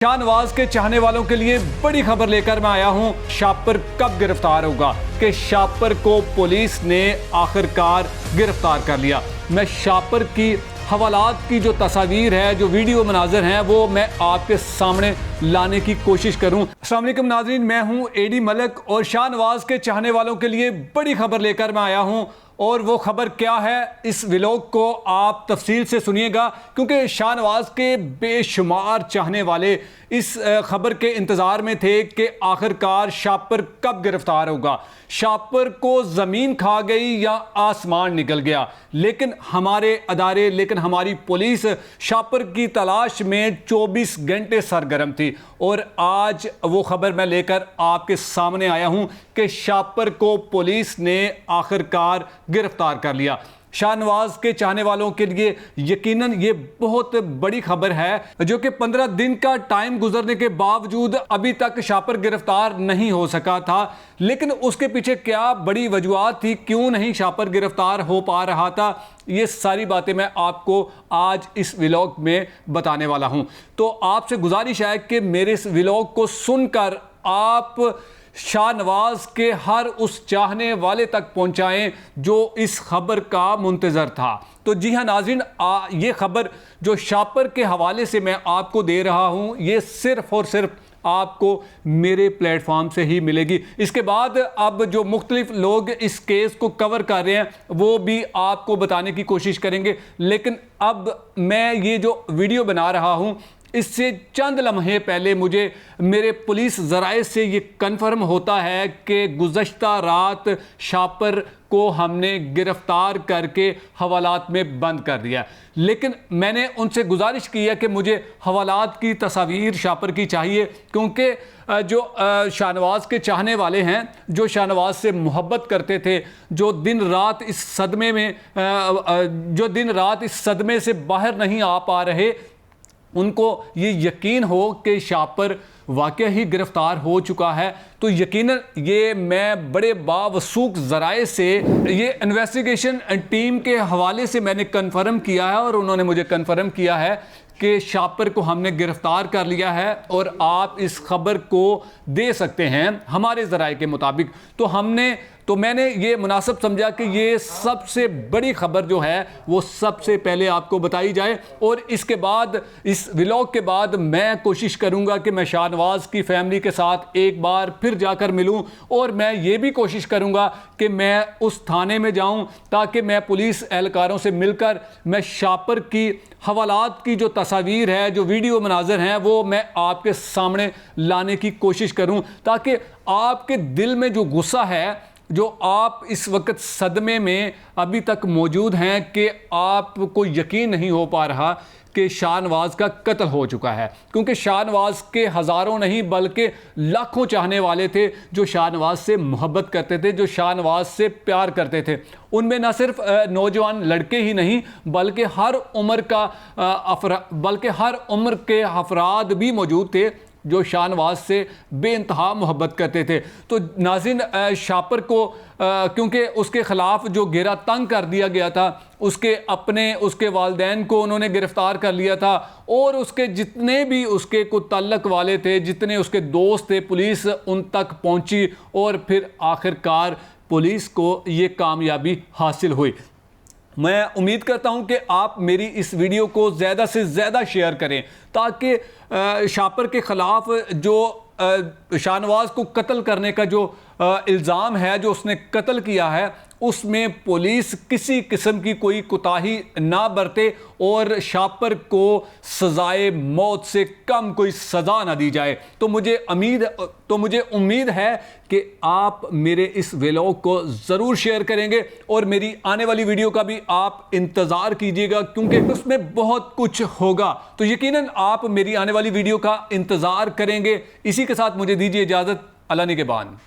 शाहनवाज के चाहने वालों के लिए बड़ी खबर लेकर मैं आया हूं। शापर कब गिरफ्तार होगा कि शापर को पुलिस ने आखिरकार गिरफ्तार कर लिया। मैं शापर की हवालात की जो तस्वीर है, जो वीडियो मनाजर हैं, वो मैं आपके सामने लाने की कोशिश करूं। अस्सलाम वालेकुम नाज़रीन, मैं हूं एडी मलिक और शाहनवाज के चाहने वालों के लिए बड़ी खबर लेकर मैं आया हूं। और वो खबर क्या है, इस व्लॉग को आप तफसील से सुनिएगा, क्योंकि शाहनवाज के बेशुमार चाहने वाले इस खबर के इंतज़ार में थे कि आखिरकार शापर कब गिरफ्तार होगा। शापर को ज़मीन खा गई या आसमान निकल गया, लेकिन हमारे अदारे, लेकिन हमारी पुलिस शापर की तलाश में 24 घंटे सरगर्म थी। और आज वो खबर मैं लेकर आपके सामने आया हूं कि शापर को पुलिस ने आखिरकार गिरफ्तार कर लिया। शाहनवाज के चाहने वालों के लिए यकीनन ये बहुत बड़ी खबर है, जो कि 15 दिन का टाइम गुजरने के बावजूद अभी तक शापर गिरफ्तार नहीं हो सका था। लेकिन उसके पीछे क्या बड़ी वजूहत थी, क्यों नहीं शापर गिरफ्तार हो पा रहा था, ये सारी बातें मैं आपको आज इस व्लॉग में बताने वाला हूं। तो आपसे गुजारिश है कि मेरे इस व्लॉग को सुनकर आप शाहनवाज के हर उस चाहने वाले तक पहुंचाएं जो इस खबर का मुंतज़र था। तो जी हाँ नाज़रीन, ये खबर जो शापर के हवाले से मैं आपको दे रहा हूं, ये सिर्फ और सिर्फ आपको मेरे प्लेटफॉर्म से ही मिलेगी। इसके बाद अब जो मुख्तलिफ लोग इस केस को कवर कर रहे हैं, वो भी आपको बताने की कोशिश करेंगे। लेकिन अब मैं ये जो वीडियो बना रहा हूं, इससे चंद लम्हे पहले मुझे मेरे पुलिस ज़राए से ये कन्फर्म होता है कि गुज़श्ता रात शापर को हमने गिरफ़्तार करके हवालात में बंद कर दिया। लेकिन मैंने उनसे गुजारिश की है कि मुझे हवालात की तस्वीर शापर की चाहिए, क्योंकि जो शाहनवाज के चाहने वाले हैं, जो शाहनवाज से मोहब्बत करते थे, जो दिन रात इस सदमे से बाहर नहीं आ पा रहे, उनको ये यकीन हो कि शापर वाकई ही गिरफ्तार हो चुका है। तो यकीनन ये मैं बड़े बावसूख ज़राए से ये इन्वेस्टिगेशन टीम के हवाले से मैंने कन्फर्म किया है, और उन्होंने मुझे कन्फर्म किया है कि शापर को हमने गिरफ्तार कर लिया है और आप इस खबर को दे सकते हैं हमारे ज़राए के मुताबिक। तो मैंने ये मुनासिब समझा कि ये सबसे बड़ी खबर जो है वो सबसे पहले आपको बताई जाए। और इसके बाद, इस व्लॉग के बाद, मैं कोशिश करूंगा कि मैं शाहनवाज की फैमिली के साथ एक बार फिर जाकर मिलूं, और मैं ये भी कोशिश करूंगा कि मैं उस थाने में जाऊं ताकि मैं पुलिस एहलकारों से मिलकर मैं शापर की हवालात की जो तस्वीर है, जो वीडियो मनाजर हैं, वो मैं आपके सामने लाने की कोशिश करूं, ताकि आपके दिल में जो गुस्सा है, जो आप इस वक्त सदमे में अभी तक मौजूद हैं कि आपको यकीन नहीं हो पा रहा कि शाहनवाज का कत्ल हो चुका है, क्योंकि शाहनवाज के हज़ारों नहीं बल्कि लाखों चाहने वाले थे जो शाहनवाज से मोहब्बत करते थे, जो शाहनवाज से प्यार करते थे। उनमें न सिर्फ नौजवान लड़के ही नहीं बल्कि हर उम्र के अफराद भी मौजूद थे जो शाहनवाज से बेइंतहा मोहब्बत करते थे। तो नाज़रीन, शापर को क्योंकि उसके ख़िलाफ़ जो घेरा तंग कर दिया गया था, उसके वालिदैन को उन्होंने गिरफ़्तार कर लिया था, और उसके जितने भी उसके को ताल्लुक़ वाले थे, जितने उसके दोस्त थे, पुलिस उन तक पहुंची और फिर आखिरकार पुलिस को ये कामयाबी हासिल हुई। मैं उम्मीद करता हूं कि आप मेरी इस वीडियो को ज़्यादा से ज़्यादा शेयर करें, ताकि शापर के ख़िलाफ़ जो शाहनवाज को कत्ल करने का जो इल्ज़ाम है, जो उसने कत्ल किया है, उसमें पुलिस किसी किस्म की कोई कोताही ना बरते और शापर को सज़ाए मौत से कम कोई सज़ा ना दी जाए। तो मुझे उम्मीद है कि आप मेरे इस व्लॉग को ज़रूर शेयर करेंगे, और मेरी आने वाली वीडियो का भी आप इंतज़ार कीजिएगा, क्योंकि उसमें बहुत कुछ होगा। तो यकीनन आप मेरी आने वाली वीडियो का इंतज़ार करेंगे। इसी के साथ मुझे दीजिए इजाज़त। अल्लाह निगहबान।